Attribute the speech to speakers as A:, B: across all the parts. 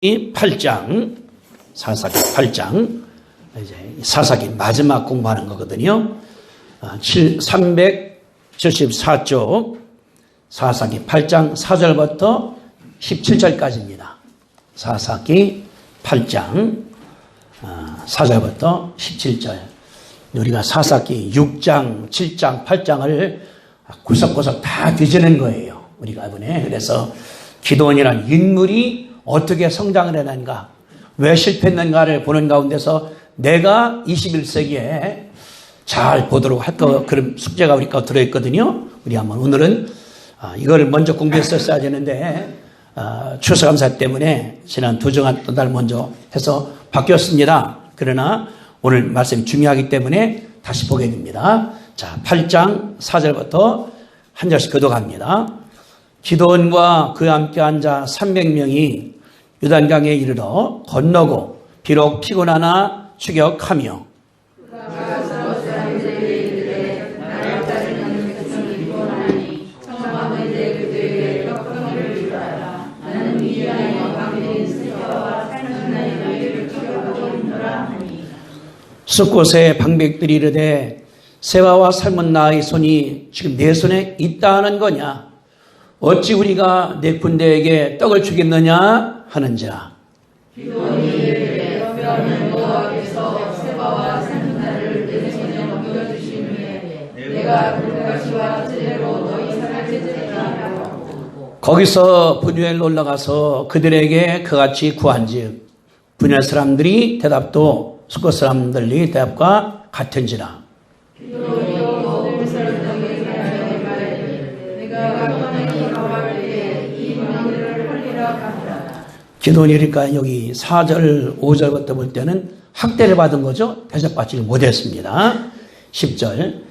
A: 이 8장, 사사기 8장, 이제 사사기 마지막 공부하는 거거든요. 374쪽, 사사기 8장 4절부터 17절까지입니다. 사사기 8장 4절부터 17절. 우리가 사사기 6장, 7장, 8장을 구석구석 다 뒤지는 거예요. 우리가 이번에. 그래서 기드온이라는 인물이 어떻게 성장을 해놨는가, 왜 실패했는가를 보는 가운데서 내가 21세기에 잘 보도록 할 거, 그런 숙제가 우리 거 들어있거든요. 우리 한번 오늘은 이걸 먼저 공부했었어야 되는데 추수감사 때문에 지난 두 달 먼저 해서 바뀌었습니다. 그러나 오늘 말씀이 중요하기 때문에 다시 보게 됩니다. 자, 8장 4절부터 한 절씩 교독합니다. 기드온과 그와 함께 앉아 300명이 요단강에 이르러 건너고 비록 피곤하나 추격하며 숫곳에 방백들이 이르되 세바와 삶은 나의 손이 지금 내 손에 있다 하는 거냐? 어찌 우리가 내 군대에게 떡을 주겠느냐 하는지라.
B: 기드온이 이르되 그러면 여호와께서 세바와 삶은 나를 내 손에 넘겨주시니 내가 불가시와 찔레로 너희 살을 찢으리라 하고.
A: 거기서 분유엘로 올라가서 그들에게 그같이 구한즉 분유엘 사람들이 대답도 숫곳 사람들이 대답과 같은지라. 기드온이니까 여기 4절, 5절부터 볼 때는 학대를 받은 거죠. 대접받지 못했습니다. 10절.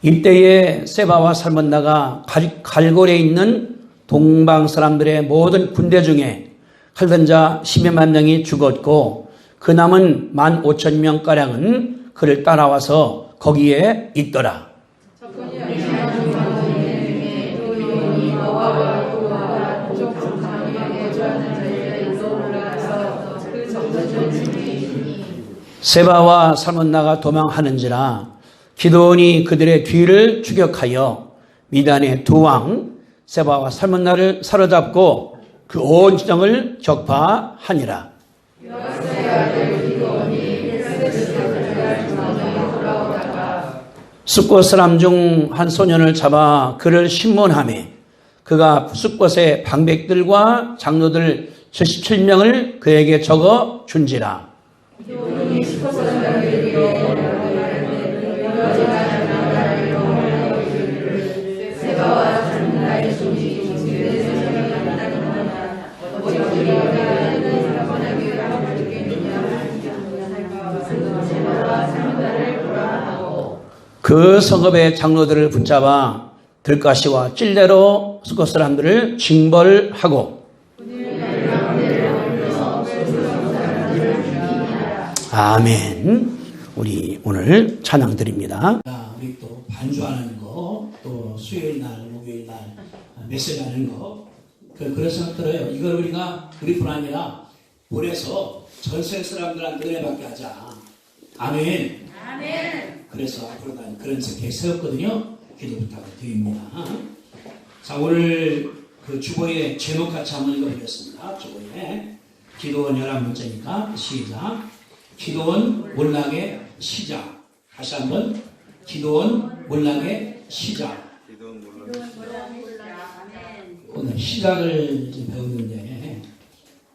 A: 이때에 세바와 살몬나가 갈골에 있는 동방 사람들의 모든 군대 중에 칼던 자 12만 명이 죽었고 그 남은 15,000명가량은 그를 따라와서 거기에 있더라. 세바와 살몬나가 도망하는지라. 기드온이 그들의 뒤를 추격하여 미단의 두 왕 세바와 살몬나를 사로잡고 그 온 지정을 격파하니라. 숫곳 사람 중 한 소년을 잡아 그를 신문하매 그가 숫곳의 방백들과 장로들 77명을 그에게 적어 준지라. 그 성읍의 장로들을 붙잡아 들가시와 찔레로 숫곳 사람들을 징벌하고. 아멘. 우리 오늘 찬양 드립니다. 우리 또 반주하는 거, 또 수요일 날, 목요일 날 메시지 하는 거, 그런 생각 들어요. 이걸 우리가 우리뿐 아니라 보내서 전 세계 사람들한테 은혜받게 하자. 아멘. 아멘. 그래서 앞으로 난 그런 생각 세웠거든요. 기도 부탁드립니다. 자, 오늘 그 주보의 제목 같이 한번 읽어보겠습니다. 주보에 기도원 11문제니까 시작. 기도원 몰락의 시작. 다시 한번 기도원 몰락의 시작. 오늘 시작을 배우는데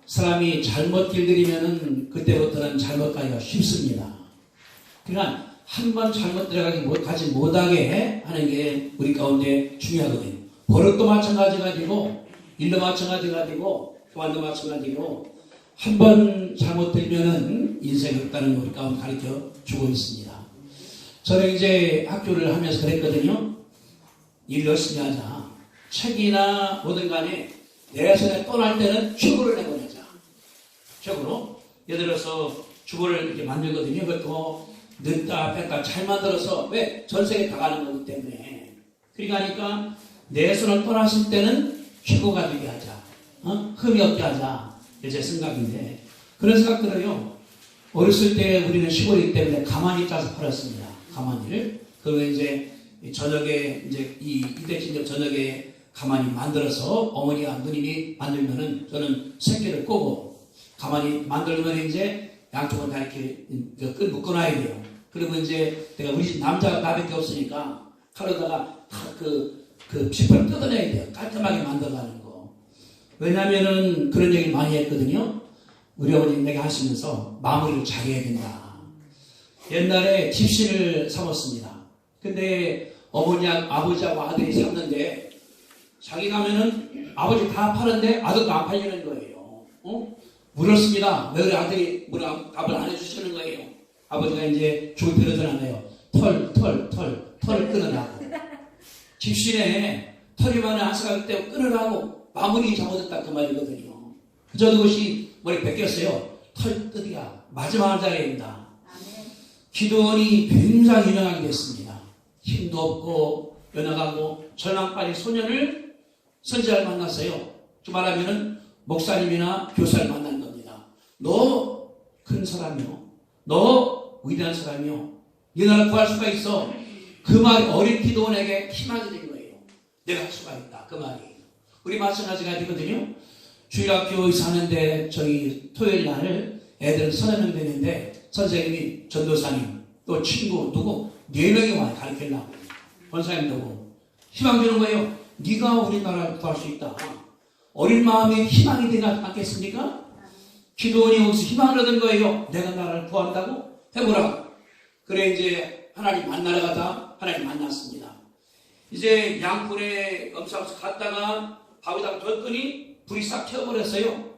A: 사람이 잘못 길들이면은 그때부터는 잘못 가기가 쉽습니다. 그러니까 한 번 잘못 가지 못하게 하는 게 우리 가운데 중요하거든요. 버릇도 마찬가지가지고 일도 마찬가지가지고 교환도 마찬가지고 한 번 잘못 들면은 인생이 없다는 걸 우리 가운데 가르쳐 주고 있습니다. 저는 이제 학교를 하면서 그랬거든요. 일 열심히 하자. 책이나 뭐든 간에 내 손에 떠날 때는 최고를 내보내자. 최고로. 예를 들어서 주보를 이렇게 만들거든요. 그것도 늦다 뺐다 잘 만들어서 왜? 전세계 다 가는 거기 때문에. 그러니까 내 손을 떠났을 때는 최고가 되게 하자. 흠이 없게 하자. 제 생각인데, 그런 생각 들어요. 어렸을 때 우리는 시골이기 때문에 가마니 짜서 팔았습니다. 가마니를. 그러면 이제 저녁에 이제 이때쯤 저녁에 가마니 만들어서 어머니와 누님이 만들면은 저는 새끼를 꼬고 가마니 만들면 이제 양쪽은 다 이렇게 끈 묶어놔야 돼요. 그러면 이제 내가 우리 집 남자가 나밖에 없으니까 칼로다가 그 지퍼를 뜯어내야 돼요. 깔끔하게 만들어가는 거. 왜냐면은 그런 얘기 많이 했거든요. 우리 어머님 내가 하시면서 마무리를 잘해야 된다. 옛날에 집신을 삼았습니다. 근데 아버지하고 아들이 샀는데 자기 가면은 아버지 다 파는데 아들도 안 팔리는 거예요. 물었습니다. 왜 그래 아들이 답을 안 해주시는 거예요. 아버지가 이제 죽을 그러더라고요. 털을 끊으라고. 집신에 털이 많은 안쓰가 때문에 끊으라고 마무리 잘못했다 그 말이거든요. 저도 그것이 머리 뺏겼어요. 털 뜯기가 마지막을 잘해야 된다. 기도원이 굉장히 유명하게 됐습니다. 힘도 없고 연약하고 절망까지 소년을 선지자를 만났어요. 그 말하면은 목사님이나 교사를 만난 겁니다. 너 큰 사람이요. 너 위대한 사람이요. 네 나라를 구할 수가 있어. 그 말이 어린 기도원에게 희망이 된 거예요. 내가 할 수가 있다. 그 말이. 우리 마찬가지가 되거든요. 주일학교 사는데 저희 토요일 날 애들은 30명 되는데 선생님이 전도사님 또 친구 누구 4명이 와요. 가르치려고. 권사님 누구 희망 주는 거예요. 네가 우리나라를 구할 수 있다. 어린 마음에 희망이 되지 않겠습니까? 기도원이 여기서 희망을 얻은 거예요. 내가 나라를 구한다고 해보라고. 그래 이제 하나님 만나러 가다 하나님 만났습니다. 이제 양푼에 엄사서 갔다가 밥에다가 뒀더니 불이 싹 튀어버렸어요.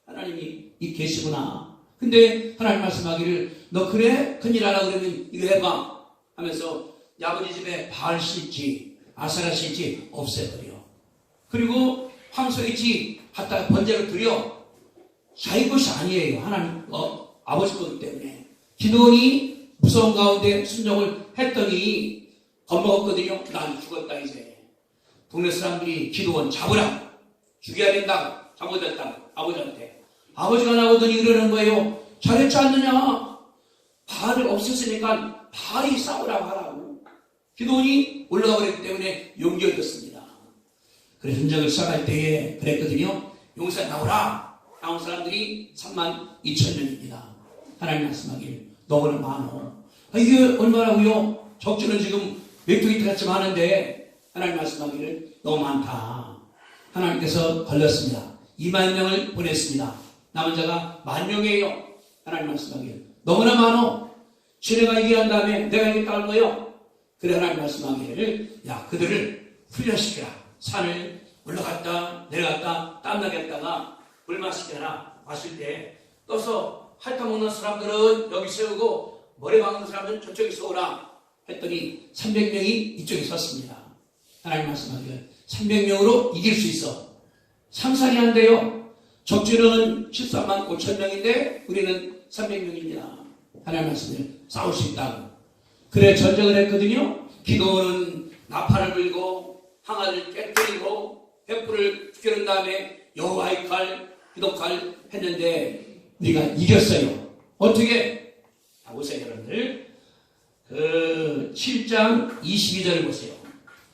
A: 하나님이 이 계시구나. 근데 하나님 말씀하기를 너 그래? 큰일 하라 그러면 이거 해봐 하면서 아버지 집에 바알 실지 아사라 실지 없애버려. 그리고 황소의지 갖다가 번제로 드려. 자기 것이 아니에요. 하나님 아버지 거기 때문에. 기도원이 무서운 가운데 순종을 했더니 겁먹었거든요. 난 죽었다 이제. 동네 사람들이 기도원 잡으라. 죽여야 된다. 잘못했다. 아버지한테. 아버지가 나오더니 이러는 거예요. 잘했지 않느냐. 바알을 없앴으니까 바알이 싸우라고 하라고. 기도원이 올라가 버렸기 때문에 용기 얻었습니다. 그래서 전쟁을 시작할 때에 그랬거든요. 용사 나오라. 나온 사람들이 32,000명입니다. 하나님 말씀하길 너무나 많어. 이게 얼마라고요? 적주는 지금 맥두기 같이 많은데 하나님 말씀하기를 너무 많다. 하나님께서 걸렸습니다. 2만 명을 보냈습니다. 남은 자가 10,000명이에요. 하나님 말씀하기를 너무나 많어. 지네가 얘기한 다음에 내가 이겼다 할 거예요. 그래 하나님 말씀하기를 야 그들을 훈련시켜라. 산을 올라갔다 내려갔다 땀나게 했다가 물 마시게라. 마실 때 떠서 핥아먹는 사람들은 여기 세우고 머리 박는 사람들은 저쪽에 서오라 했더니 300명이 이쪽에 섰습니다. 하나님 말씀하기를 300명으로 이길 수 있어. 상상이 안 돼요. 적주는 13만 5천 명인데 우리는 300명입니다. 하나님 말씀을 싸울 수 있다고. 그래 전쟁을 했거든요. 기도원은 나팔을 불고 항아리를 깨뜨리고 횃불을 켜는 다음에 여호와의 칼, 기도칼 했는데 우리가 이겼어요. 어떻게? 자, 보세요 여러분들. 그 7장 22절을 보세요.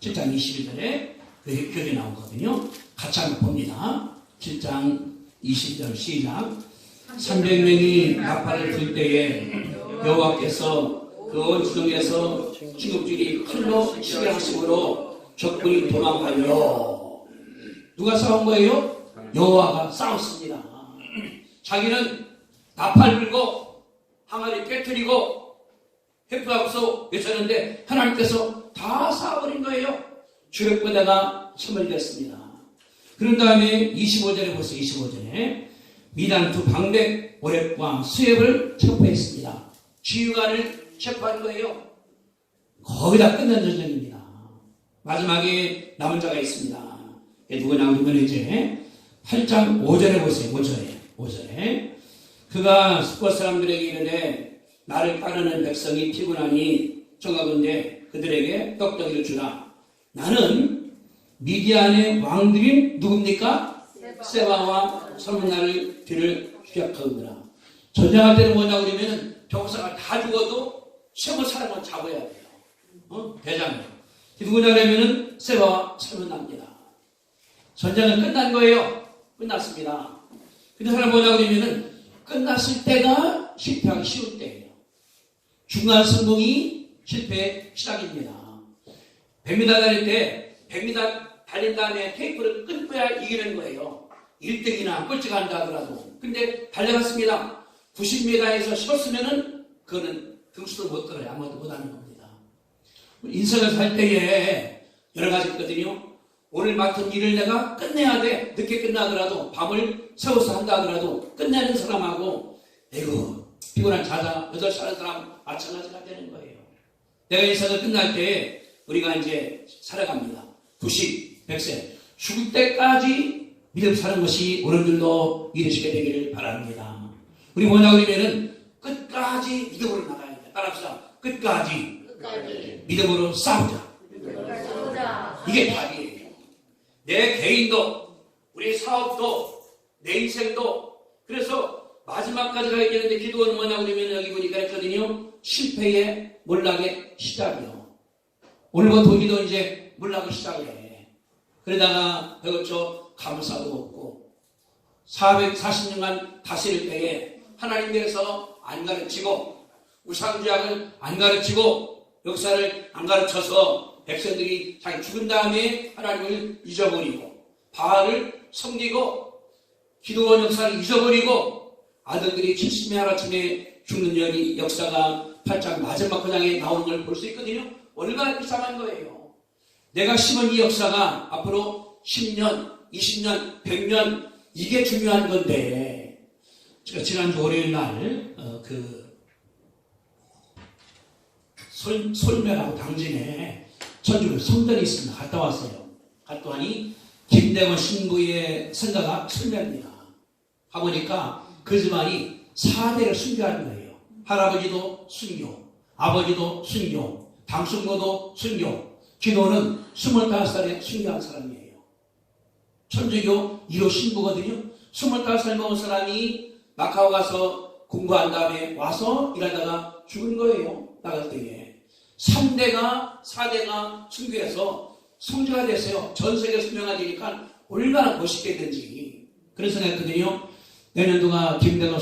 A: 7장 22절에 그 글이 나오거든요. 같이 한번 봅니다. 7장 20절 시작. 300명이 나팔을 불 때에 여호와께서 그 온 지중에서 친국들이 칼로 치게 하심으로 적군이 도망가요. 누가 싸운 거예요? 여호와가 싸웠습니다. 자기는 나팔 불고 항아리 깨뜨리고 횃불하고서 외쳤는데 하나님께서 다 싸워버린 거예요. 주력부대가 소멸됐습니다. 그런 다음에 25절에 보세요. 25절에 미단투 방백 오랫과 수협을 체포했습니다. 지휘관을 체포한 거예요. 거의 다 끝난 전쟁입니다. 마지막에 남은 자가 있습니다. 누구냐 그러면 이제 8장 5절에 보세요. 5절에 그가 숫곳 사람들에게 이르되 나를 따르는 백성이 피곤하니 정하건대 그들에게 떡덩이를 주라. 나는 미디안의 왕들인 누굽니까? 세바와 살문나를 뒤를 추격하느라. 전쟁할 때는 뭐냐 그러면은 병사가 다 죽어도 최고 사람은 잡아야 돼요. 대장이. 누구냐 그러면은 세바와 살문나입니다. 전쟁은 끝난 거예요. 끝났습니다. 근데 사람 뭐냐 그러면은 끝났을 때가 실패하기 쉬울 때예요. 중간 성공이 실패의 시작입니다. 100m 달릴 때 100m 달린 다음에 테이프를 끊고야 이기는 거예요. 1등이나 꼴찌가 한다 하더라도. 근데 달려갔습니다. 90m에서 쉬었으면은 그거는 등수도 못 들어요. 아무것도 못 하는 겁니다. 인생을 살 때에 여러 가지 있거든요. 오늘 맡은 일을 내가 끝내야 돼. 늦게 끝나더라도 밤을 새워서 한다 하더라도 끝내는 사람하고 에이구 피곤한 자다 8시 하는 사람 마찬가지가 되는 거예요. 내가 인생을 끝날 때 우리가 이제 살아갑니다. 90, 100세 죽을 때까지 믿음 사는 것이 어른들도 이루시게 되기를 바랍니다. 우리 뭐냐 그러면은 끝까지 믿음으로 나가야 돼. 따라합시다. 끝까지 믿음으로 싸우자. 이게 답이에요. 내 개인도 우리 사업도 내 인생도 그래서 마지막까지 가야 되는데 기도는 뭐냐 그러면 여기 보니까 했거든요. 실패의 몰락의 시작이요. 오늘부터 기도 이제 몰락을 시작해. 그러다가 배고쳐 감사도 없고 440년간 다스릴 때에 하나님께서 안 가르치고 우상주약을 안 가르치고 역사를 안 가르쳐서 백성들이 자기 죽은 다음에 하나님을 잊어버리고 바알을 섬기고 기도원 역사를 잊어버리고 아들들이 70의 하루아침에 죽는 여기 역사가 8장 마지막 장에 나오는 걸 볼 수 있거든요. 얼마나 비참한 거예요. 내가 심은 이 역사가 앞으로 10년, 20년, 100년 이게 중요한 건데 제가 지난주 월요일 날 솔매라고 당진에 천주교 성전이 있습니다. 갔다 왔어요. 갔더니 김대건 신부의 생가가 솔매입니다. 가보니까 그 집안이 4대를 순교한 거예요. 할아버지도 순교, 아버지도 순교, 당순고도 순교, 기도는 25살에 순교한 사람이에요. 천주교 1호 신부거든요. 25살 먹은 사람이 마카오 가서 공부한 다음에 와서 일하다가 죽은 거예요. 나갈 때에. 3대가 4대가 순교해서 성주가 됐어요. 전 세계 순교가 되니까 얼마나 멋있겠는지 그런 생각했거든요. 내년도가 김대건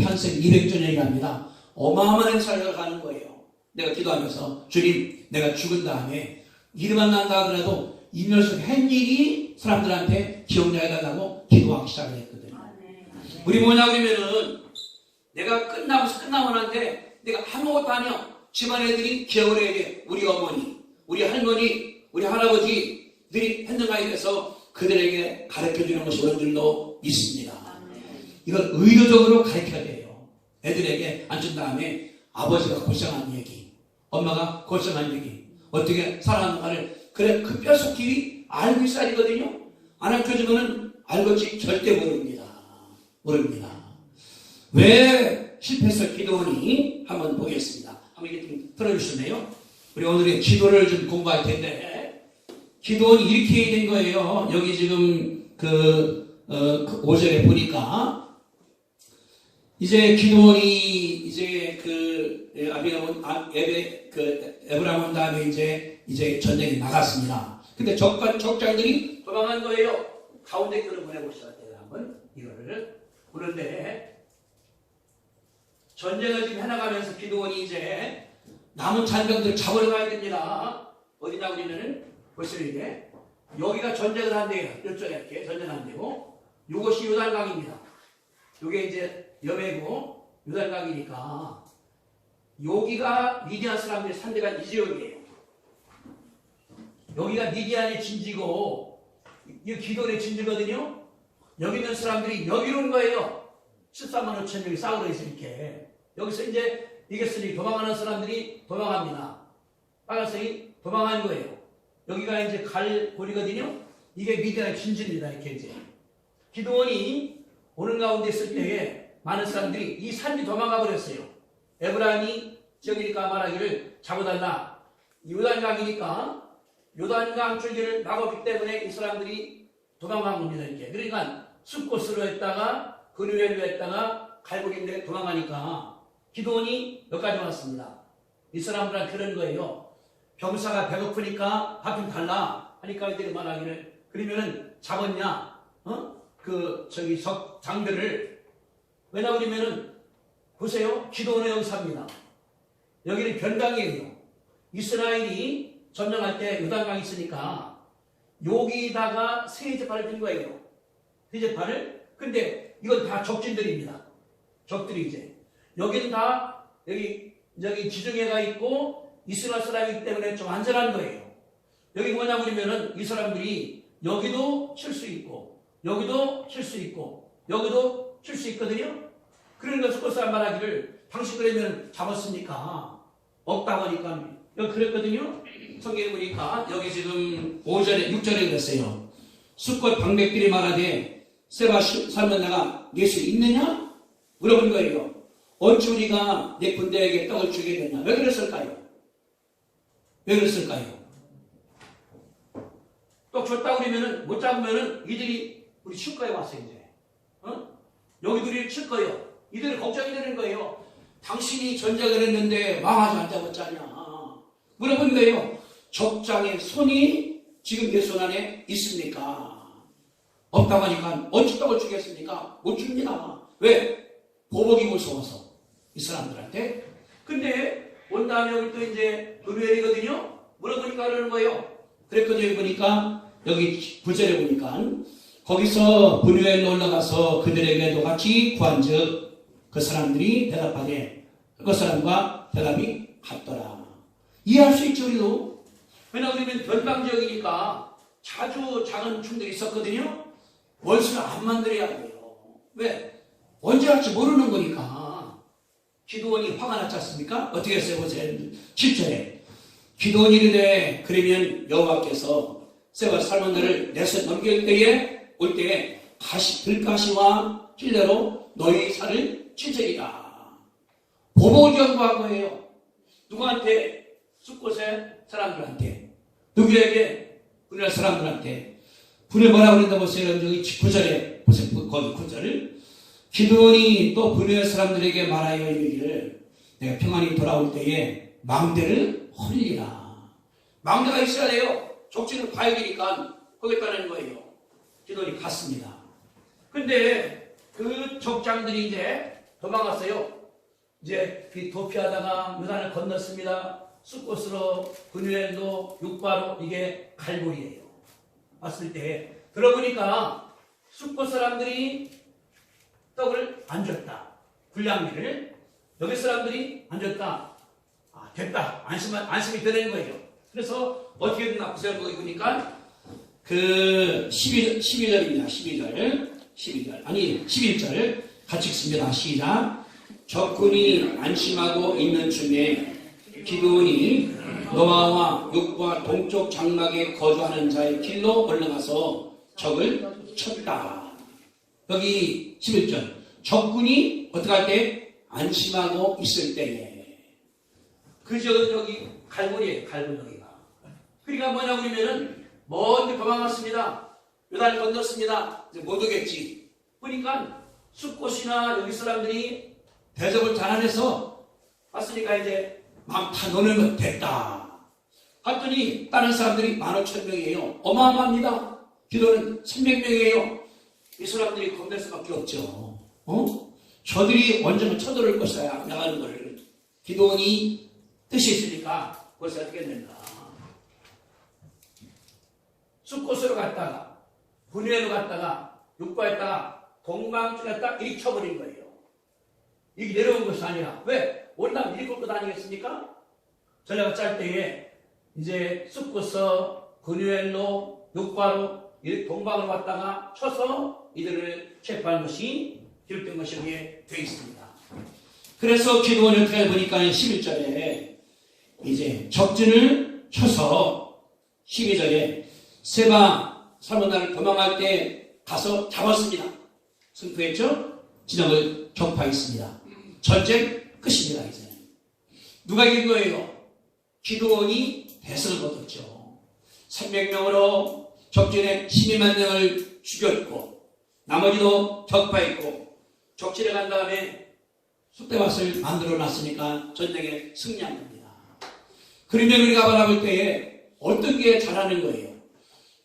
A: 탄생 200주년이랍니다. 어마어마한 행사를 가는 거예요. 내가 기도하면서 주님 내가 죽은 다음에 이름만 난다 하더라도 이 녀석 한 일이 사람들한테 기억나게 달라고 기도하기 시작을 했거든요. 우리 뭐냐 그러면은 내가 끝나고 나는데 내가 아무것도 아니야. 집안 애들이 기억을 해야 돼. 우리 어머니, 우리 할머니, 우리 할아버지들이 했는가에 대해서 그들에게 가르쳐주는 것이 어른들도 있습니다. 이걸 의도적으로 가르쳐야 돼요. 애들에게 앉은 다음에 아버지가 고생한 얘기, 엄마가 고생한 얘기, 어떻게 살아가는가를 그래 그 뼛속끼리 알고 있어야 되거든요. 안 알려주면은 알고지 절대 모릅니다. 왜 실패해서 기도하니 한번 보겠습니다. 한번 이게 좀 들어주시네요. 우리 오늘의 기도를 좀 공부할 텐데 기도는 이렇게 된 거예요. 여기 지금 그 5절에 보니까 이제 기도원이 이제 에브라임 온 다음에 이제 전쟁에 나갔습니다. 근데 적장들이 도망한 거예요. 가운데 글을 보내보셔야 돼요. 한번 이거를 그런데 전쟁을 지금 해나가면서 기도원이 이제 남은 잔병들을 잡으러 가야 됩니다. 어디냐 그러면은 벌써 이게 여기가 전쟁을 한대요. 이쪽에 이렇게 전쟁한대고 이것이 요단강입니다. 이게 이제 여배고 요단강이니까 여기가 미디안 사람들의 산대가 이 지역이에요. 여기가 미디안의 진지고 이 기도원의 진지거든요. 여기 있는 사람들이 여기로 온 거예요. 13만 5천 명이 싸우러 있어 이렇게. 여기서 이제 이겼으니 도망하는 사람들이 도망합니다. 빨간색이 도망하는 거예요. 여기가 이제 갈고리거든요. 이게 미디안의 진지입니다. 이렇게 이제. 기도원이 오는 가운데 있을 때에 많은 사람들이 이 산지 도망가 버렸어요. 에브라임이 저기니까 말하기를 잡아달라. 요단강이니까 요단강 줄기를 막았기 때문에 이 사람들이 도망간 겁니다. 이렇게. 그러니까 숫곳으로 했다가 그누엘로 했다가 갈보리인데 도망가니까 기도원이 여기까지 왔습니다. 이 사람들은 그런 거예요. 병사가 배고프니까 밥 좀 달라 하니까 이들이 말하기를 그러면은 잡았냐? 장들을 왜냐 그러면은 보세요. 기도원의 영사입니다. 여기는 변강이에요. 이스라엘이 점령할 때 요단강이 있으니까 여기다가 세제파를 든 거예요. 세제파를. 근데 이건 다 적진들입니다. 적들이 이제 여기는 다 여기 지중해가 있고 이스라엘 사람이기 때문에 좀 안전한 거예요. 여기 뭐냐 그러면은 이 사람들이 여기도 칠 수 있고 여기도 칠 수 있고 여기도 칠 수 있거든요. 그러니까 숫곳사람 말하기를 당신 그러면 잡았습니까? 없다고 하니까 여기 그랬거든요. 성경에 보니까 여기 지금 5절에 6절에 그랬어요. 숫곳 방백들이 말하되 세바 살면나가 예수 있느냐? 물어본 거예요. 어찌 우리가 내 군대에게 떡을 주게 됐냐? 왜 그랬을까요? 왜 그랬을까요? 떡 줬다 그러면은 못 잡으면은 이들이 우리 칠 거에 왔어 이제. 여기들이 칠 거예요. 이들이 걱정이 되는 거예요. 당신이 전쟁을 했는데 망하지 안 잡았잖냐. 물어본 거예요. 적장의 손이 지금 내 손 안에 있습니까? 없다고 하니까 어찌 떡을 주겠습니까? 못 줍니다. 왜? 보복이 무서워서 이 사람들한테. 근데 온 다음에 여기 또 이제 그누엘이거든요. 물어보니까 그러는 거예요. 그랬거든요. 보니까 여기 9절에 보니까 거기서 그누엘로 올라가서 그들에게도 같이 구한즉 그 사람들이 대답하되 그 사람과 대답이 같더라. 이해할 수 있죠 우리도. 왜냐하면 변방지역이니까 자주 작은 충들이 있었거든요. 원수를 안 만들어야 돼요. 왜? 언제 할지 모르는 거니까. 기도원이 화가 났지 않습니까? 어떻게 했어요? 보세요. 7절에 기도원이 이르되 그러면 여호와께서 세바 삶은 너를 내 손 넘길 때에 올 때에 들가시와 찔레로 너희 살을 칠적이다. 보복을 경고한 거예요. 누구한테? 숫곳의 사람들한테. 누구에게? 우리나라 사람들한테. 분에 뭐라고 그랬나 보세요. 여기 9절에 보세요. 거기 9절을 기도원이 또 분의 사람들에게 말하여 이르기를 내가 평안히 돌아올 때에 망대를 헐리라. 망대가 있어야 돼요. 족지는 과역이니까 거기에 따르는 거예요. 기도원이 갔습니다. 근데 그 적장들이 이제 도망갔어요. 이제 도피하다가 요단을 건넜습니다. 숫곳으로 그누엘로 육바로 이게 갈보리예요. 왔을 때 들어보니까 숫곳 사람들이 떡을 안 줬다. 분량미를 여기 사람들이 안 줬다. 됐다. 안심이 되는 거예요. 그래서 어떻게 됐나 보세요. 거기 보니까 그 12절입니다. 11절 같이 읽습니다. 시작. 적군이 안심하고 있는 쯤에 기드온이 노아와 육과 동쪽 장막에 거주하는 자의 길로 올라가서 적을 쳤다. 여기 11절 적군이 어떻게 할 때? 안심하고 있을 때에. 그저 여기 갈보리에요. 갈보리가. 그러니까 뭐냐고 그러면은 먼저 도망갔습니다. 요단을 건넜습니다. 이제 못 오겠지. 그러니까 숫곳이나 여기 사람들이 대접을 잘 안 해서 왔으니까 이제 다 노는 것 됐다. 봤더니 다른 사람들이 15,000명이에요. 어마어마합니다. 기도는 300명이에요. 이 사람들이 겁낼 수밖에 없죠. 저들이 언제나 쳐들어올 것이야. 나가는 거를. 기도원이 뜻이 있으니까 그것이 어떻게 된다. 숫곳으로 갔다가 분회로 갔다가 육과했다가 동방쪽에 딱 일으켜버린 거예요. 이게 내려온 것이 아니라. 왜? 온다면 일으킬 것 아니겠습니까? 전략을 짤 때에 이제 숫곳서 그누엘로 육과로 동방으로 갔다가 쳐서 이들을 체포한 것이 기록된 것이 여기에 되어 있습니다. 그래서 기도원을 어떻게 보니까 11절에 이제 적진을 쳐서 12절에 세바 살몬나를 도망할 때 가서 잡았습니다. 승부했죠? 진영을 격파했습니다. 전쟁 끝입니다. 이제 누가 이긴 거예요? 기도원이 대승을 거뒀죠. 300명으로 적진에 12만 명을 죽였고 나머지도 격파했고 적진에 간 다음에 쑥대밭을 만들어 놨으니까 전쟁에 승리한 겁니다. 그러면 우리가 바라볼 때에 어떤 게 잘하는 거예요?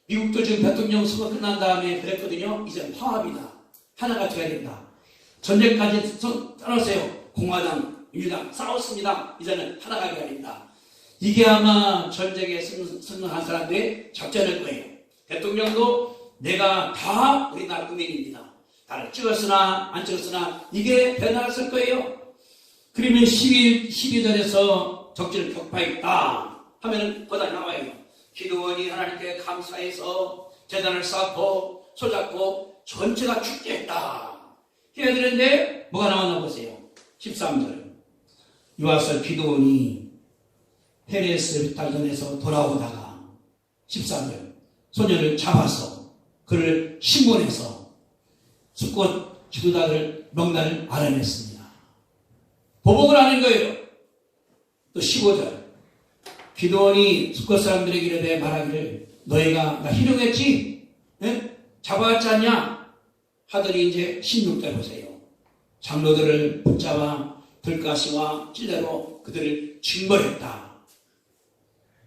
A: 미국도 지금 대통령 선거 끝난 다음에 그랬거든요. 이제는 화합이다. 하나가 돼야 된다. 전쟁까지 떠나세요. 공화당, 민주당 싸웠습니다. 이제는 하나가 돼야 된다. 이게 아마 전쟁에 승리한 사람들의 작전일 거예요. 대통령도 내가 다 우리나라 국민입니다. 나를 찍었으나 안 찍었으나 이게 변화했을 거예요. 그러면 12절에서 적진을 격파했다 하면 거다 나와요. 기도원이 하나님께 감사해서 제단을 쌓고 손잡고 전체가 축제했다 해야 되는데 뭐가 나왔나 보세요. 13절 이와서 기도원이 헤레스 달전에서 돌아오다가 13절 소년을 잡아서 그를 신문해서 숫꽃 지도자들 명단을 알아냈습니다. 보복을 하는 거예요. 또 15절 기도원이 숫꽃 사람들에게 이르되 말하기를 너희가 나 희롱했지? 네? 잡아왔지 않냐? 하더니 이제 16절 보세요. 장로들을 붙잡아 들가시와 찔레로 그들을 징벌했다.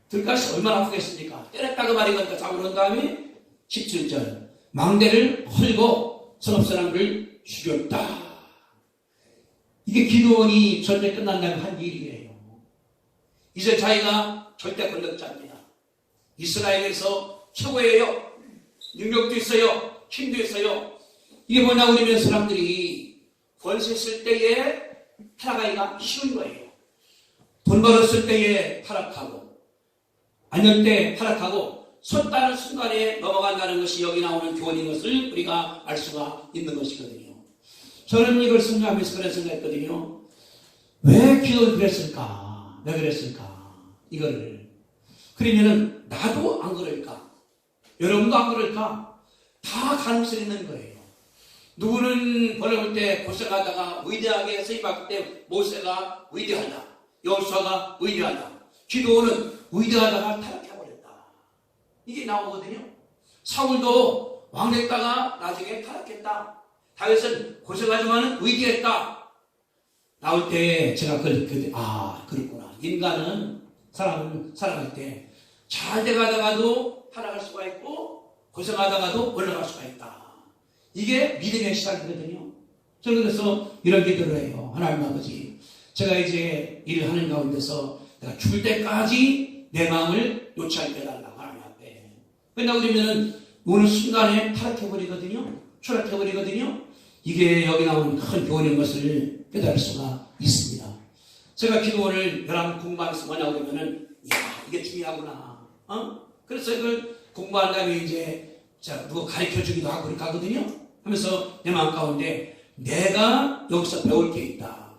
A: 들가시 얼마나 아프겠습니까? 때렸다고 말인 거니까 잡아놓은 다음에 17절 망대를 헐고 성읍 사람들을 죽였다. 이게 기도원이 전쟁 끝난 다음에 한 일이에요. 이제 자기가 절대 권력자입니다. 이스라엘에서 최고예요. 능력도 있어요. 힘도 있어요. 이게 뭐냐고 그러면 사람들이 권세 쓸 때에 타락하기가 쉬운 거예요. 돈 벌었을 때에 타락하고 안녕 때 타락하고 섰다는 순간에 넘어간다는 것이 여기 나오는 교훈인 것을 우리가 알 수가 있는 것이거든요. 저는 이걸 생각하면서 그런 생각했거든요. 왜 기도를 그랬을까? 왜 그랬을까? 이거를. 그러면은 나도 안 그럴까? 여러분도 안 그럴까? 다 가능성이 있는 거예요. 누구는 벌어볼 때 고생하다가 위대하게 쓰임받을 때 모세가 위대하다. 여호수아가 위대하다. 기도는 위대하다가 타락해버렸다. 이게 나오거든요. 사울도 왕 됐다가 나중에 타락했다. 다윗은 고생하지만 위대했다. 나올 때 제가 그렇구나. 인간은 사람은 살아갈 때 잘 돼가다가도 타락할 수가 있고 고생하다가도 올라갈 수가 있다. 이게 믿음의 시작이거든요. 저는 그래서 이런 기도를 해요. 하나님 아버지, 제가 이제 일을 하는 가운데서 내가 죽을 때까지 내 마음을 놓지 않게 해달라고 하나님 앞에. 왜냐고 그러면은 어느 순간에 타락해버리거든요. 추락해버리거든요. 이게 여기 나오는 큰 교훈인 것을 깨달을 수가 있습니다. 제가 기도를 여러분 공부하면서 뭐냐고 그러면은 이게 중요하구나. 그래서 이걸 공부한 다음에 이제 누가 가르쳐 주기도 하고 그렇게 하거든요. 하면서 내 마음 가운데 내가 여기서 배울 게 있다.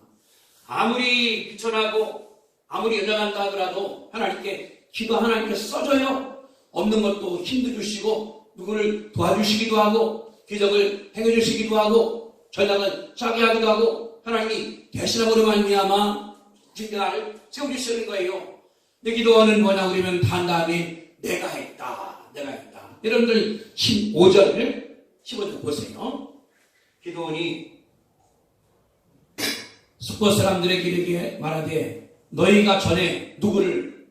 A: 아무리 비천하고 아무리 연약한다 하더라도 하나님께 기도 하나님께서 써줘요. 없는 것도 힘도 주시고 누구를 도와주시기도 하고 기적을 행해 주시기도 하고 전략을 짜게 하기도 하고 하나님이 대신함으로 말미암아 진짜 나를 세워주시는 거예요. 내 기도는 뭐냐고 그러면 단 다음에 내가 했다. 여러분들 15절 보세요. 기도원이 숫꽃 사람들에게 이렇게 말하되 너희가 전에 누구를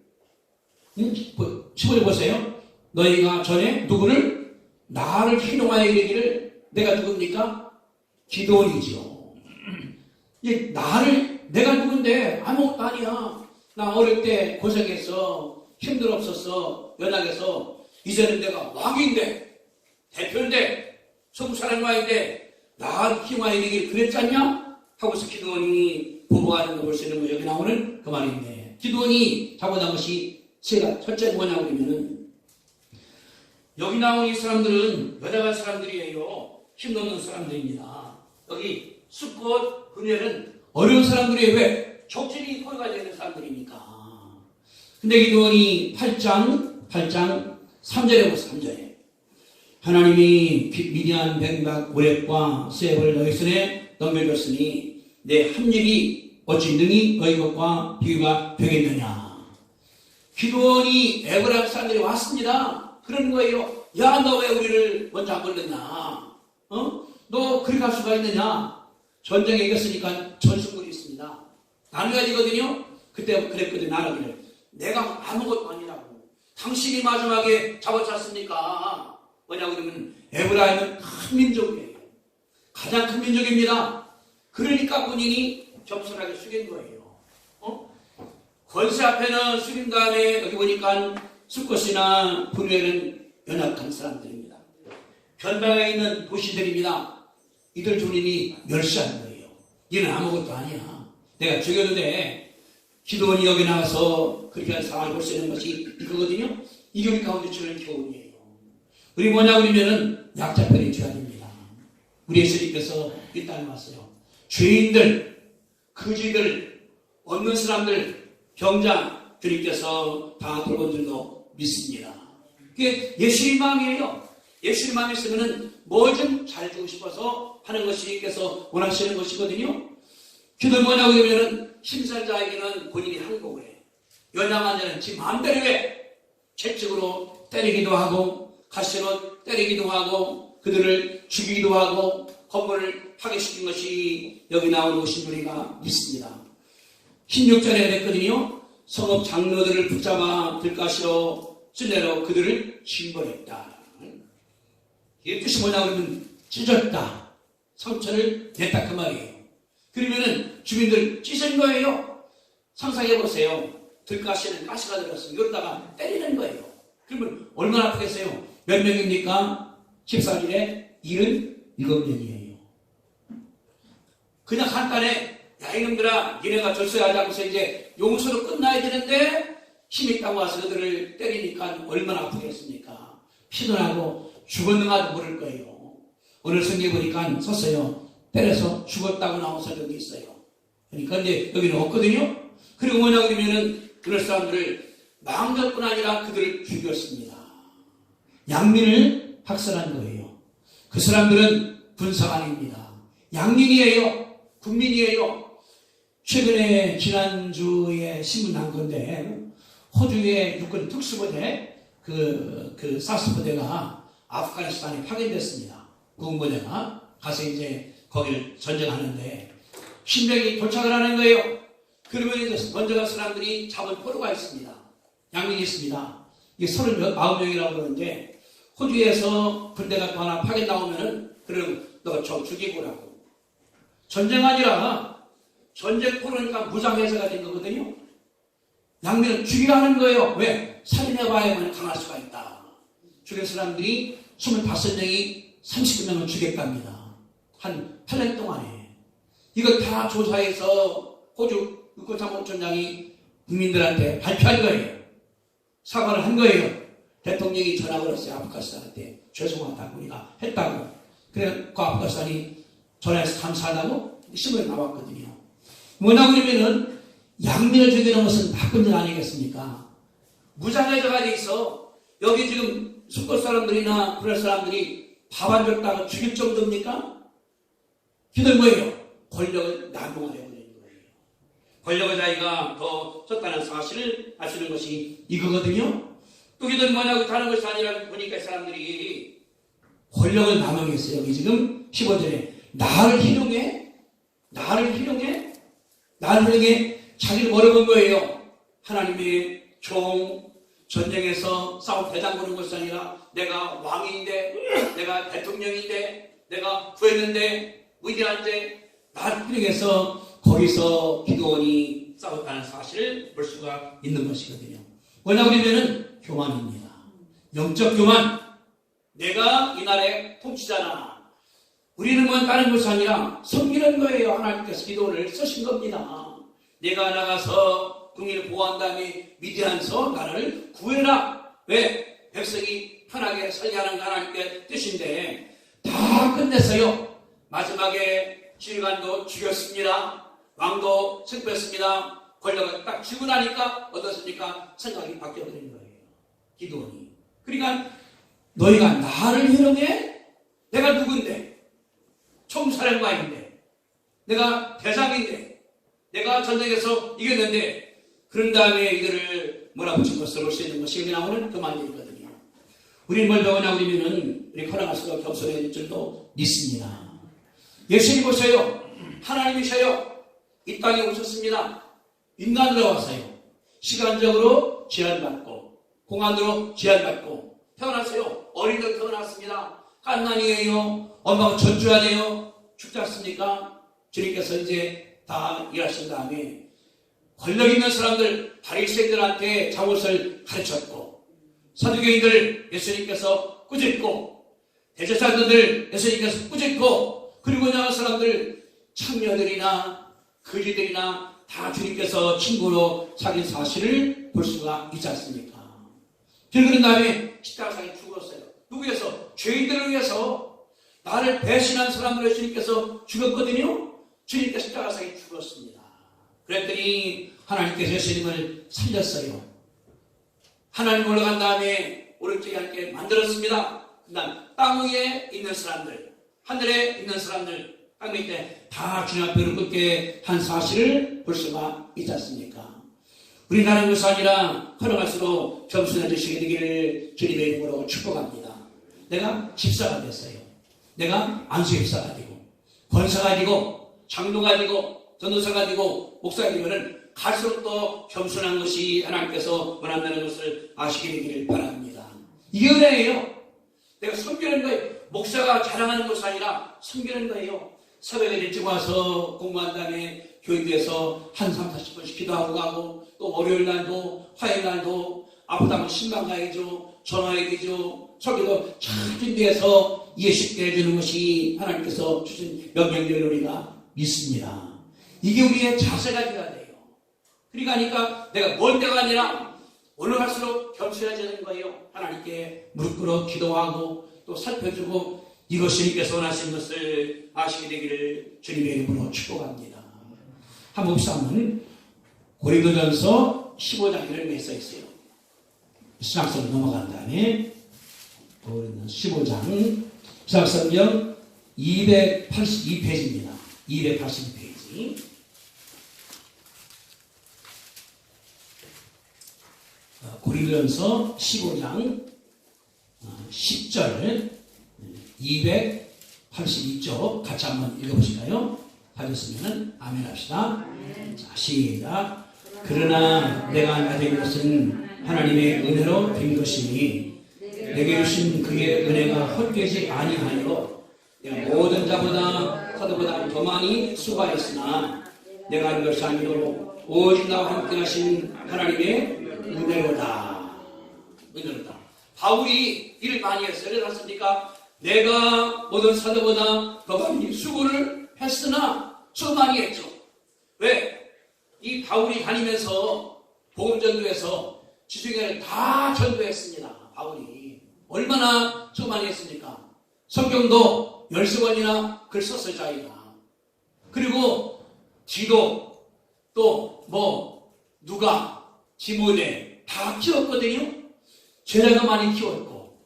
A: 15절 보세요. 너희가 전에 누구를 나를 희롱하여 이르기를 내가 누굽니까? 기도원이죠. 내가 누군데 아무것도 아니야. 나 어릴 때 고생했어. 힘들었었어. 연약해서 이제는 내가 왕인데 대표인데 성사랑왕인데 나를 희롱하여 이르기를 그랬지 않냐? 하고서 기도원이 보고하는 거 볼 수 있는 거 여기 나오는 그 말인데 기도원이 잘못한 것이 첫째 뭐냐고 그러면은 여기 나온 이 사람들은 연약한 사람들이에요. 힘없는 사람들입니다. 여기 숫꽃 그녀는 어려운 사람들이에요. 왜? 적진이 허가가 되는 사람들이니까. 근데 기도원이 8장 3절에 보세요. 3절에 하나님이 미디안 백박 오랩과 세벌을 너희 손에 넘겨줬으니 내 한 일이 어찌 능히 너희 것과 비교가 되겠느냐. 기도원이 에브라임 사람들이 왔습니다. 그런 거예요. 야, 너 왜 우리를 먼저 안 걸렸냐? 너 그렇게 할 수가 있느냐? 전쟁에 이겼으니까 전승물이 있습니다. 나눠야 되거든요. 그때 그랬거든. 나누기를. 내가 아무것도 아니라고. 당신이 마지막에 잡아찼습니까? 뭐냐고 그러면 에브라임은 큰 민족이에요. 가장 큰 민족입니다. 그러니까 본인이 겸손하게 숙인 거예요. 권세 앞에는 숙인 다음에 여기 보니까 수컷이나 부류에는 연약한 사람들입니다. 변방에 있는 도시들입니다. 이들 주님이 멸시한 거예요. 얘는 아무것도 아니야. 내가 죽여도 돼. 기도원이 여기 나와서 그렇게 한 상황을 볼 수 있는 것이 이거거든요. 이게 우리 가운데 주는 교훈이에요. 우리 뭐냐 그러면은 약자편이 줘야 됩니다. 우리 예수님께서 이 땅에 왔어요. 죄인들, 거지들, 없는 사람들, 병장 주님께서 다 돌본 줄도 믿습니다. 그게 예수님 마음이에요. 예수님 마음이 있으면은 뭐 좀 잘해주고 싶어서 하는 것이 주님께서 원하시는 것이거든요. 기도 뭐냐고 그러면은 힘센 자에게는 본인이 항복을 해. 연약한 자는 지 마음대로 해. 채찍으로 때리기도 하고 가시로 때리기도 하고 그들을 죽이기도 하고 건물을 파괴시킨 것이 여기 나오는 것인 우리가 믿습니다. 16절에 그랬거든요. 성읍 장로들을 붙잡아 들가시로 찔레로 그들을 징벌했다. 이게 뜻이 뭐냐 그러면 찢었다. 상처를 냈다 그 말이에요. 그러면은 주민들 찢은 거예요. 상상해 보세요. 들가시에는 가시가 들어갔어요. 이러다가 때리는 거예요. 그러면 얼마나 아프겠어요? 몇 명입니까? 14일에 77명이에요. 그냥 간단해. 야 이놈들아 니네가 절수하지 않고서 이제 용서로 끝나야 되는데 힘이 있다고 와서 그들을 때리니까 얼마나 아프겠습니까? 피도 나고 죽었는가도 모를 거예요. 오늘 성경에 보니까 썼어요. 때려서 죽었다고 나온 설명이 있어요. 그러니까 이제 여기는 없거든요. 그리고 뭐냐 그러면은 그럴 사람들을 망정뿐 아니라 그들을 죽였습니다. 양민을 학살한 거예요. 그 사람들은 군사관입니다. 양민이에요. 국민이에요. 최근에 지난주에 신문 난 건데 호주의 육군 특수부대 그 사스 부대가 아프가니스탄에 파견됐습니다. 군부대가 가서 이제 거기를 전쟁하는데 신병이 도착을 하는 거예요. 그러면 이제 먼저 간 사람들이 잡은 포로가 있습니다. 양민이 있습니다. 이게 39명이라고 그러는데 호주에서 군대가 또 하나 파견 나오면은 그럼 너 저 죽이고라고. 전쟁 아니라 전쟁 포로니까 무장해제가 된 거거든요. 양민은 죽이라는 거예요. 왜? 살인해봐야만 강할 수가 있다. 죽인 사람들이 25명이 39명을 죽였답니다. 한 8년 동안에. 이거 다 조사해서 호주 육군참모총장이 국민들한테 발표한 거예요. 사과를 한 거예요. 대통령이 전화 걸었어요. 아프가니스탄한테. 죄송하다고 우리가 했다고. 그래 그 아프가니스탄이 전화해서 감사하다고 신문에 나왔거든요. 뭐냐고 그러면은 양민을 죽이는 것은 나쁜 일 아니겠습니까? 무장해제가 돼 있어. 여기 지금 숙고 사람들이나 그럴 사람들이 밥 안 줬다고 죽일 정도입니까? 그들 뭐예요? 권력을 남용하려고 하는 거예요. 권력을 자기가 더 쳤다는 사실을 아시는 것이 이거거든요. 또 그들 뭐냐고 다른 것이 아니라 보니까 사람들이 권력을 남용했어요. 여기 지금 15절에 나를 희롱해 자기를 뭐라고 본 거예요? 하나님의 종 전쟁에서 싸움 대장 보는 것이 아니라 내가 왕인데 내가 대통령인데 내가 구했는데 위대한데 나를 희롱해서 거기서 기도원이 싸웠다는 사실을 볼 수가 있는 것이거든요. 뭐냐고 그러면은 교만입니다. 영적 교만. 내가 이 나라의 통치자나. 우리는 뭐 다른 것이 아니라 섬기는 거예요. 하나님께서 기도를 쓰신 겁니다. 내가 나가서 국민을 보호한 다음에 위대한서 나라를 구해라. 왜? 백성이 편하게 살게 하는 하나님의 뜻인데 다 끝냈어요. 마지막에 지휘관도 죽였습니다. 왕도 승패했습니다. 권력을 딱 쥐고 나니까 어떻습니까? 생각이 바뀌어버린 거예요. 기도원이. 그러니까 너희가 나를 희롱해? 내가 누군데? 총사령관인데 내가 대장인데 내가 전쟁에서 이겼는데 그런 다음에 이들을 몰아붙인 것으로 볼 수 있는 것이 여기 나오는 그 말들이거든요. 우리는 뭘 배우냐고 그러면은 우리 걸어갈수록 겸손해질 줄도 믿습니다. 예수님 보세요. 하나님이셔요. 이 땅에 오셨습니다. 인간으로 와서요. 시간적으로 제한받고 공간으로 제한받고 태어났어요. 어린이로 태어났습니다. 갓난이에요. 엄마가 젖줘야 돼요. 죽지 않습니까? 주님께서 이제 다 일하신 다음에 권력 있는 사람들 바리새인들한테 잘못을 가르쳤고 사두개인들 예수님께서 꾸짖고 대제사장들 예수님께서 꾸짖고 그리고 나온 사람들 창녀들이나 거지들이나 다 주님께서 친구로 사귄 사실을 볼 수가 있지 않습니까? 그런 다음에 십자가상에 죽었어요. 누구 위해서? 죄인들을 위해서 나를 배신한 사람들을 주님께서 죽었거든요. 주님께서 십자가상에 죽었습니다. 그랬더니 하나님께서 예수님을 살렸어요. 하나님 올라간 다음에 오른쪽에 함께 만들었습니다. 그 다음 땅 위에 있는 사람들, 하늘에 있는 사람들, 땅 밑에 다 주님 앞에 무릎 한 사실을 볼 수가 있지 않습니까? 우리나라 것이 아니라 걸어갈수록 겸손해지시게 되기를 주님의 이름으로 축복합니다. 내가 집사가 됐어요. 내가 안수집사가 되고 권사가 되고 장로가 되고 전도사가 되고 목사가 되면은 갈수록 더 겸손한 것이 하나님께서 원한다는 것을 아시게 되기를 바랍니다. 이게 은혜예요. 내가 섬기는 거예요. 목사가 자랑하는 것이 아니라 섬기는 거예요. 새벽에 일찍 와서 공부한 다음에 교회에서 한 3, 40분씩 기도하고 가고 또 월요일 날도 화요일 날도 아프다면 신방 가야죠. 전화해야 되죠. 설교도 잘 준비해서 이해 쉽게 해주는 것이 하나님께서 주신 명령대로 우리가 믿습니다. 이게 우리의 자세가 되어야 돼요. 그러니까 내가 먼 데가 아니라 올라갈수록 겸손해지는 거예요. 하나님께 무릎 꿇어 기도하고 또 살펴주고 이것이 주님께서 원하시는 것을 아시게 되기를 주님의 이름으로 축복합니다. 한번 봅시다면 고린도전서 15장을 맺어 있어요. 신학성을 넘어간 다음에 고린도전서 15장 신학성경 282페이지입니다. 282페이지. 고린도전서 15장 10절 282쪽 같이 한번 읽어보실까요? 하셨으면 아멘 합시다. 자, 시작. 그러나 내가 가진 것은 하나님의 은혜로 된 것이니 내게 주신 그의 은혜가 헛되지 아니하여 내가 모든 자보다 사도보다 더 많이 수고하였으나 내가 하는 것이 아니로 오직 나와 함께 하신 하나님의 은혜로다. 은혜로다. 바울이 일을 많이 했어요. 그렇습니까? 내가 모든 사도보다 더 많이 수고를 했으나 수고 많이 했죠. 왜? 이 바울이 다니면서 복음전도에서 지중해를 다 전도했습니다. 바울이 얼마나 수고 많이 했습니까? 성경도 10권이나 글 썼어요. 자기가. 그리고 디도 또 누가 디모데 다 키웠거든요. 제자도 많이 키웠고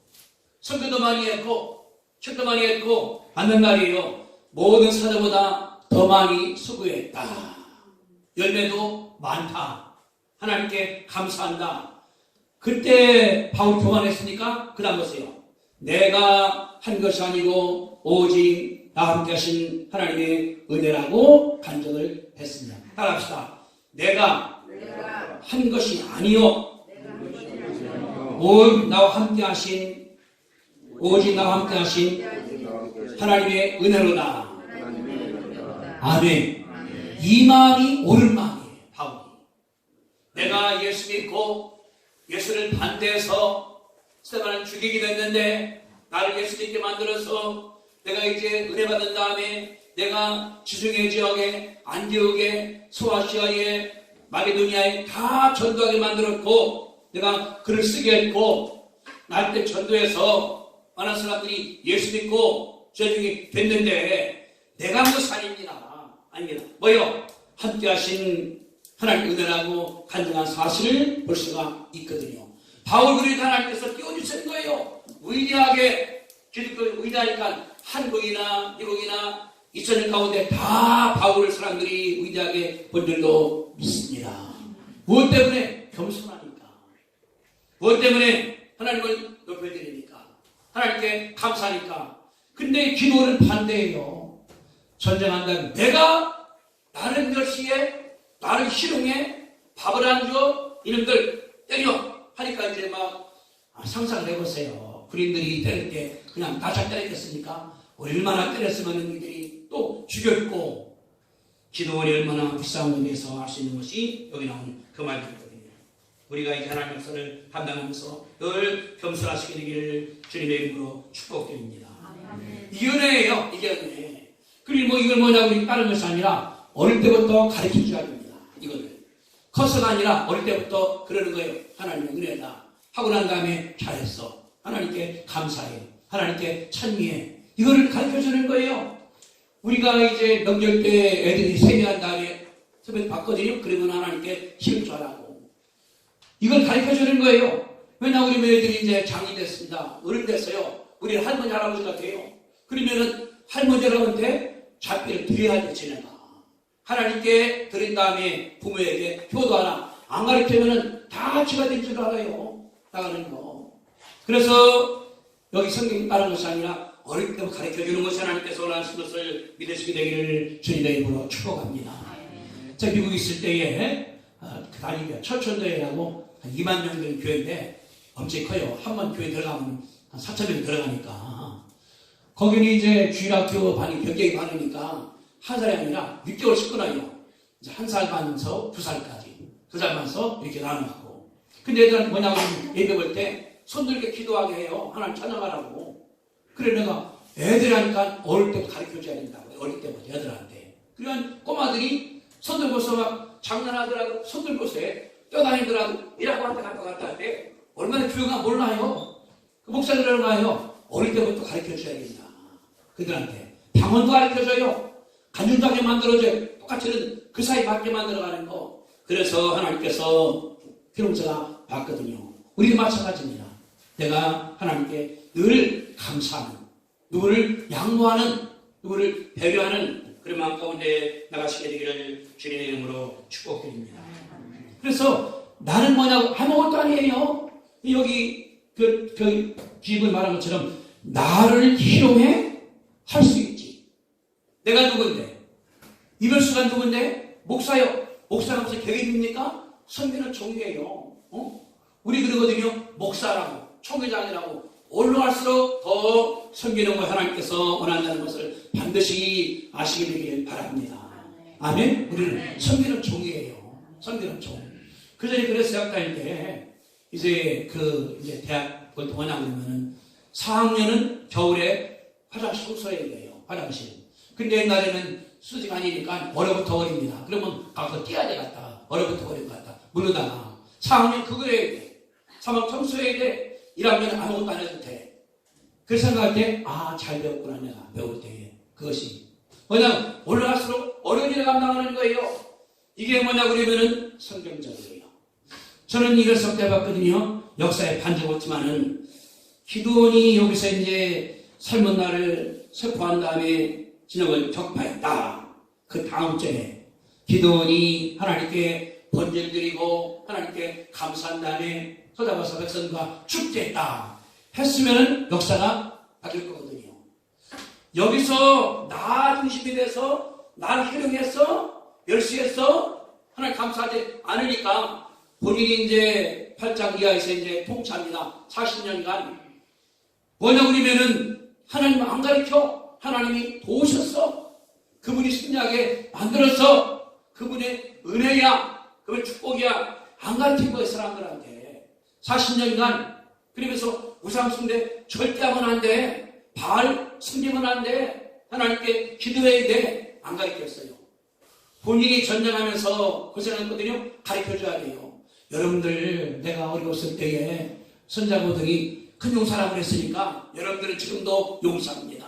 A: 선교도 많이 했고 책도 많이 했고 맞는 말이에요. 모든 사도보다 더 많이 수고했다. 열매도 많다. 하나님께 감사한다. 그때 바울이 교만했으니까 그 다음 보세요. 내가 한 것이 아니고 오직 나와 함께 하신 하나님의 은혜라고 간증을 했습니다. 따라합시다. 내가 한 것이 아니요 오직 나와 함께 하신 하나님의 은혜로다. 아멘. 이 마음이 옳은 마음이에요. 바울이. 내가 예수 믿고 예수를 반대해서 스테반을 죽이게 됐는데 나를 예수 믿게 만들어서 내가 이제 은혜 받은 다음에 내가 지중해 지역에 안디옥에 소아시아에 마게도니아에 다 전도하게 만들었고 내가 글을 쓰게 했고 나한테 전도해서 많은 사람들이 예수 믿고 죄중이 됐는데 내가 한 것이 아닙니다. 아닙니다. 뭐요? 함께 하신 하나님 은혜라고 간증한 사실을 볼 수가 있거든요. 바울 그리고 하나님께서 띄워주신 거예요. 위대하게 기독교 위대하니까 한국이나 미국이나 2000년 가운데 다 바울을 사람들이 위대하게 본 줄도 믿습니다. 무엇 때문에? 겸손하니까. 무엇 때문에? 하나님을 높여드리니까. 하나님께 감사하니까. 근데 기도는 반대예요. 전쟁한다면 내가 나를 멸시해, 나를 희롱해, 밥을 안 줘, 이놈들 때려 하니까 이제 막 상상을 해보세요. 군인들이 때릴 때 그냥 나잘 때렸겠습니까? 얼마나 때렸으면 이들이 또 죽였고. 기도원이 얼마나 비싼 의미에서 할 수 있는 것이 여기 나오는 그 말들이거든요. 우리가 이제 하나님의 역사를 감당하면서 늘 겸손하시게 되기를 주님의 이름으로 축복드립니다. 이 은혜예요. 이게 은혜. 그리고 뭐 이걸 뭐냐고 우리 다른 것이 아니라 어릴 때부터 가르쳐줘야 됩니다. 이거를 커서가 아니라 어릴 때부터 그러는 거예요. 하나님의 은혜다 하고 난 다음에 잘했어, 하나님께 감사해, 하나님께 찬미해, 이거를 가르쳐주는 거예요. 우리가 이제 명절 때 애들이 세배한 다음에 세배 받거든요. 그러면 하나님께 힘줘라고 이걸 가르쳐주는 거예요. 왜냐 우리 애들이 이제 장이 됐습니다. 어른 됐어요. 우리 할머니 할아버지 같아요. 그러면은 할머니 할아버지한테 잡비를 드려야 돼. 지내가 하나님께 드린 다음에 부모에게 효도하나. 안 가르치면은 다 지가 된 줄 알아요. 나가는 거. 그래서 여기 성경이 다른 것이 아니라 어릴 때부터 가르쳐주는 것이 하나님께서 원하시는 것을 믿으시게 되기를 주님의 이름으로 축복합니다. 제가 미국에 있을 때에 다니면 철천교회라고 한 2만 명 되는 교회인데 엄청 커요. 한 번 교회 들어가면 한 4,000명 들어가니까. 거기는 이제 주일학교 반이 굉장히 많으니까 한 살이 아니라 6개월씩 끊어요. 이제 1살 반에서 2살까지. 2살 반에서 이렇게 나눠갖고. 근데 애들한테 뭐냐고 예배 볼 때 손들게 기도하게 해요. 하나님 찬양하라고. 그래 내가 애들 하니까 어릴 때부터 가르쳐줘야 된다고. 어릴 때부터 애들한테. 그러니까 꼬마들이 손 들고서 막 장난하더라도 손 들고서 뛰어다니더라도 이라고 갔다 갔다 할 때 얼마나 교회가 몰라요. 그 목사들은 알아요. 어릴 때부터 가르쳐줘야 된다. 그들한테 방언도 가르쳐줘요. 간증하게 만들어줘요. 똑같이는 그 사이 맞게 만들어가는 거. 그래서 하나님께서 기름제가 봤거든요. 우리도 마찬가지입니다. 내가 하나님께 늘 감사하는, 누구를 양보하는, 누구를 배려하는 그런 마음 가운데 나가시게 되기를 주님의 이름으로 축복드립니다. 그래서 나는 뭐냐고 아무것도 아니에요. 여기 그 기입을 말한 것처럼 나를 희롱해 할 수 있지. 내가 누군데? 이별수가 누군데? 목사요. 목사가 무슨 계획입니까? 선교는 종이에요. 우리 그러거든요. 목사라고, 총회장이라고 올라갈수록 더 섬기는 걸 하나님께서 원한다는 것을 반드시 아시게 되길 바랍니다. 아멘? 우리는 섬기는 종이에요. 섬기는 종. 그 전에 그래서 대학 다닐 때 이제 이제 대학을 동안하고 그러면은 4학년은 겨울에 화장실 청소해야 돼요. 화장실. 근데 옛날에는 수시간이니까 월요부터 월입니다. 그러면 가서 뛰어야 돼 갔다. 월요부터 월요 갔다. 물르다가 4학년 그거 해야 돼. 3학년 청소해야 돼. 1학년은 아무것도 안 해도 돼. 그 생각할 때, 잘 배웠구나, 내가 배울 때. 그것이. 뭐냐면, 올라갈수록 어려운 일을 감당하는 거예요. 이게 뭐냐, 그러면은 성경적이에요. 저는 이걸 섭대해봤거든요. 역사에 반적 없지만은, 기도원이 여기서 이제 삶은 날을 선포한 다음에 진영을 격파했다. 그 다음 주에 기도원이 하나님께 번제를 드리고 하나님께 감사한 다음에 서다바사 백성과 축제했다 했으면 역사가 바뀔 거거든요. 여기서 나 중심이 돼서 나를 희롱해서 멸시해서 하나님 감사하지 않으니까 본인이 이제 8장 이하에서 이제 통치합니다. 40년간. 뭐냐고 그러면은 하나님 안 가르쳐. 하나님이 도우셨어. 그분이 승리하게 만들었어. 그분의 은혜야. 그분의 축복이야. 안 가르친 거예요, 사람들한테. 40년간. 그러면서 우상 숭배 절대 하면 안 돼. 바알 숨기면 안 돼. 하나님께 기도해야 돼. 안 가르쳤어요. 본인이 전쟁하면서 고생했거든요. 가르쳐줘야 돼요. 여러분들, 내가 어려웠을 때에 손자고들이 큰 용사라고 했으니까 여러분들은 지금도 용사입니다.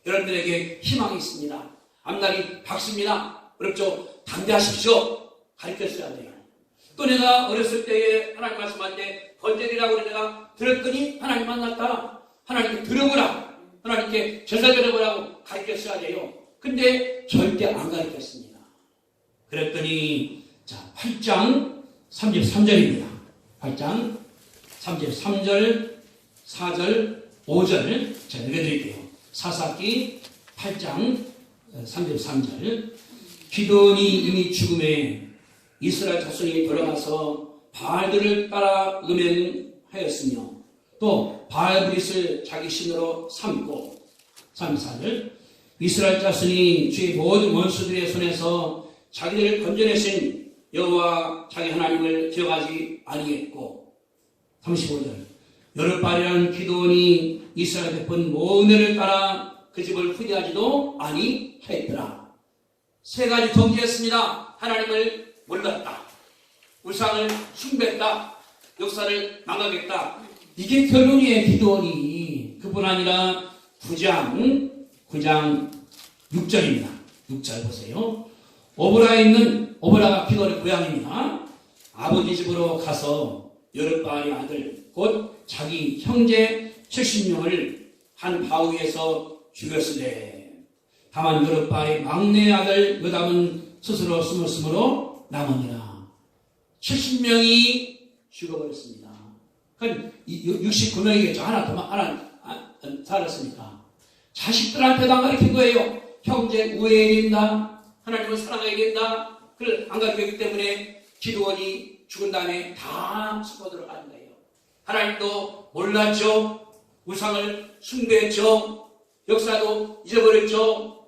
A: 여러분들에게 희망이 있습니다. 앞날이 밝습니다. 어렵죠? 담대하십시오. 가르쳤어야 돼요. 또 내가 어렸을 때에 하나님 말씀할 때 번제리라고 내가 들었더니 하나님 만났다. 하나님께 들어보라. 하나님께 제사 드려보라고 가르쳤어야 돼요. 근데 절대 안 가르쳤습니다. 그랬더니 8장 33절입니다. 8장 33절, 4절, 5절 제가 읽어드릴게요. 사사기 8장 33절. 기드온이 이미 죽음에 이스라엘 자손이 돌아가서 바알들을 따라 음행하였으며 또 바알브릿을 자기 신으로 삼고 34절. 이스라엘 자손이 주의 모든 원수들의 손에서 자기들을 건져내신 여호와 자기 하나님을 기억하지 아니했고 35절. 여룻바알이라는 기드온이 이스라엘 베푼 모든 애를 따라 그 집을 후대하지도 아니하였더라. 세 가지 정지했습니다. 하나님을 몰랐다. 우상을 숭배했다. 역사를 망각했다. 이게 결론이에요. 기드온이. 그뿐 아니라 9장 6절입니다. 6절 보세요. 오브라에 있는 오브라가 기드온의 고향입니다. 아버지 집으로 가서 여룻바알의 아들 곧 자기 형제 70명을 한 바위에서 죽였으되 다만 여룻바알의 막내 아들 요담은 스스로 숨었으므로 남으니라. 70명이 죽어버렸습니다. 그럼 69명이겠죠. 하나 살았으니까. 자식들한테도 안 가르친 거예요. 형제 우애해야 된다. 하나님을 사랑해야 된다. 그걸 안 가르쳤기 때문에 기드온이 죽은 다음에 다 숨어 들어가는 거예요. 하나님도 몰랐죠. 우상을 숭배했죠. 역사도 잊어버렸죠.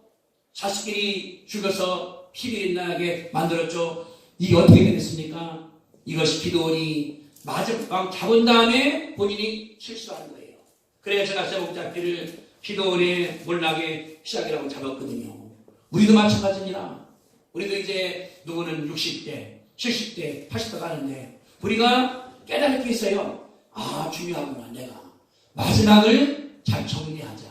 A: 자식들이 죽어서 피비린나게 만들었죠. 이게 어떻게 되겠습니까? 이것이 기드온이 마지막 잡은 다음에 본인이 실수하는 거예요. 그래서 제가 제목 잡기를 기드온의 몰락의 시작이라고 잡았거든요. 우리도 마찬가지입니다. 우리도 이제 누구는 60대, 70대, 80대 가는데 우리가 깨달을 게 있어요. 아, 중요하구나. 내가 마지막을 잘 정리하자.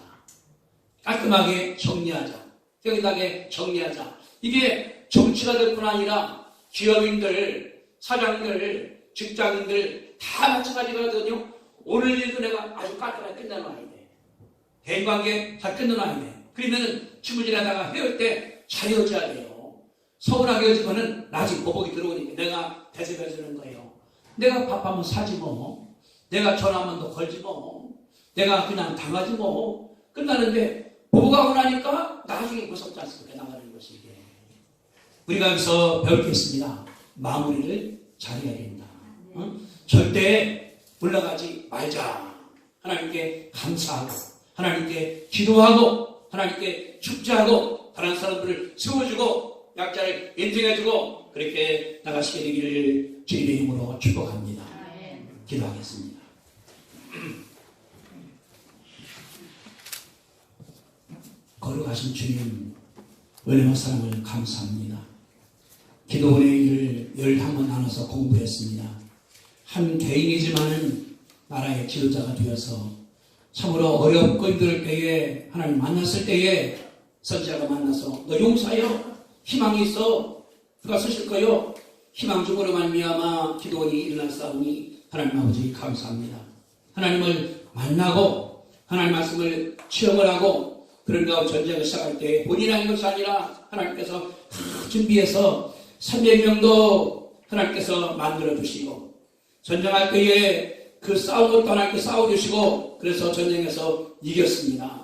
A: 깔끔하게 정리하자. 깨끗하게 정리하자. 이게 정치가 될 뿐 아니라 기업인들, 사장들, 직장인들 다 마찬가지거든요. 오늘 일도 내가 아주 깔끔하게 끝내놔야 돼. 대인관계 잘 끝내놔야 돼. 그러면은 친구 지나다가 헤어질 때 잘 헤어져야 돼요. 서운하게 헤어지면은 나중에 보복이 들어오니까 내가 대접해주는 거예요. 내가 밥 한번 사지 뭐. 내가 전화 한번 더 걸지 뭐. 내가 그냥 당하지 뭐. 끝나는데 보복하고 나니까 나중에 무섭지 않습니까? 나가는 것이 이게. 우리가 여기서 배울 게 있습니다. 마무리를 잘해야 된다. 절대 올라가지 말자. 하나님께 감사하고 하나님께 기도하고 하나님께 축제하고 다른 사람들을 세워주고 약자를 인정해주고 그렇게 나가시게 되기를 주님의 이름으로 축복합니다. 기도하겠습니다. 거룩하신 주님, 은혜와 사랑을 감사합니다. 기도원의 일을 11번 나눠서 공부했습니다. 한 개인이지만은 나라의 지도자가 되어서 참으로 어렵고 힘들 때에 하나님 만났을 때에 선지자가 만나서 너 용사여 희망이 있어 누가 쓰실 거요 희망 중으로 말미암아 기도원이 일어났사오니 하나님 아버지 감사합니다. 하나님을 만나고 하나님 말씀을 체험을 하고 그런 가운데 전쟁을 시작할 때 본인이 하는 것이 아니라 하나님께서 다 준비해서 300명도 하나님께서 만들어주시고 전쟁할 때에 그 싸운 것도 하나님께 싸워주시고 그래서 전쟁에서 이겼습니다.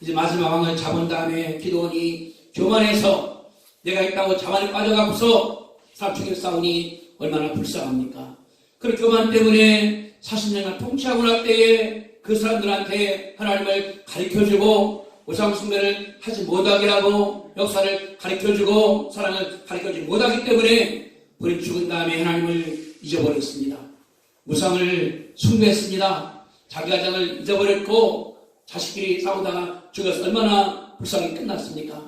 A: 이제 마지막 왕을 잡은 다음에 기드온이 교만해서 내가 있다고 자만에 빠져가고서 사축에 싸우니 얼마나 불쌍합니까? 그 교만 때문에 40년간 통치하고 날 때에 그 사람들한테 하나님을 가르쳐주고 우상숭배를 하지 못하게 하고 역사를 가르쳐주고 사랑을 가르쳐주지 못하기 때문에 우리 죽은 다음에 하나님을 잊어버렸습니다. 우상을 숭배했습니다. 자기 가장을 잊어버렸고 자식끼리 싸우다가 죽어서 얼마나 불쌍히 끝났습니까?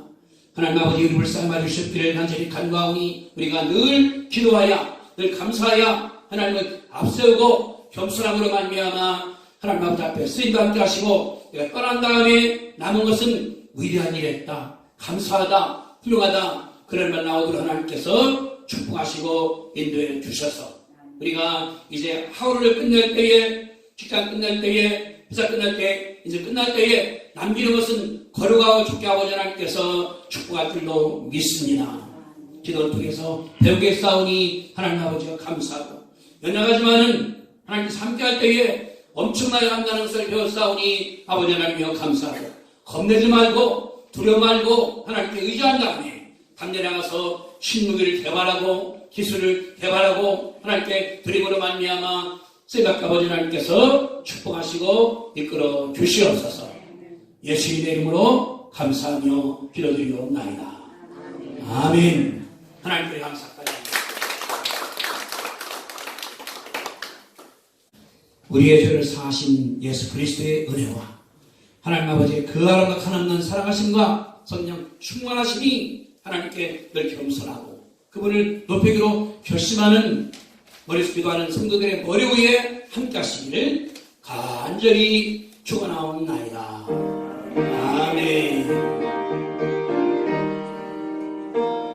A: 하나님 아버지 우리 불쌍히 봐주셨기를 간절히 간구하오니 우리가 늘 기도하여 늘 감사하여 하나님을 앞세우고 겸손함으로 말미암아 하나님 아버지 앞에 쓰임도 함께 하시고 내가 떠난 다음에 남은 것은 위대한 일했다. 감사하다. 훌륭하다. 그런 말 나오도록 하나님께서 축복하시고 인도해 주셔서 우리가 이제 하루를 끝낼 때에 직장 끝낼 때에 회사 끝날 때 이제 끝날 때에 남기는 것은 거룩하고 죽게 아버지 하나님께서 축복할 줄로 믿습니다. 기도를 통해서 배우게 싸우니 하나님 아버지가 감사하고 연약하지만은 하나님께서 함께할 때에 엄청나게 한다는 것을 배웠사오니 아버지 하나님이여 감사하고 겁내지 말고 두려워 말고 하나님께 의지한 다음에 당년에 가서 신무기를 개발하고 기술을 개발하고 하나님께 드림으로 말미암아 새벽 아버지 하나님께서 축복하시고 이끌어 주시옵소서. 예수님의 이름으로 감사하며 기도드리옵나이다. 아멘. 하나님께 감사합니다. 우리의 죄를 사하신 예수 그리스도의 은혜와 하나님 아버지의 그 아름답고 하나님 사랑하심과 성령 충만하심이 하나님께 늘 겸손하고 그분을 높이기로 결심하는 머릿속 기도하는 성도들의 머리 위에 함께 하시기를 간절히 축원하옵나이다. 아멘.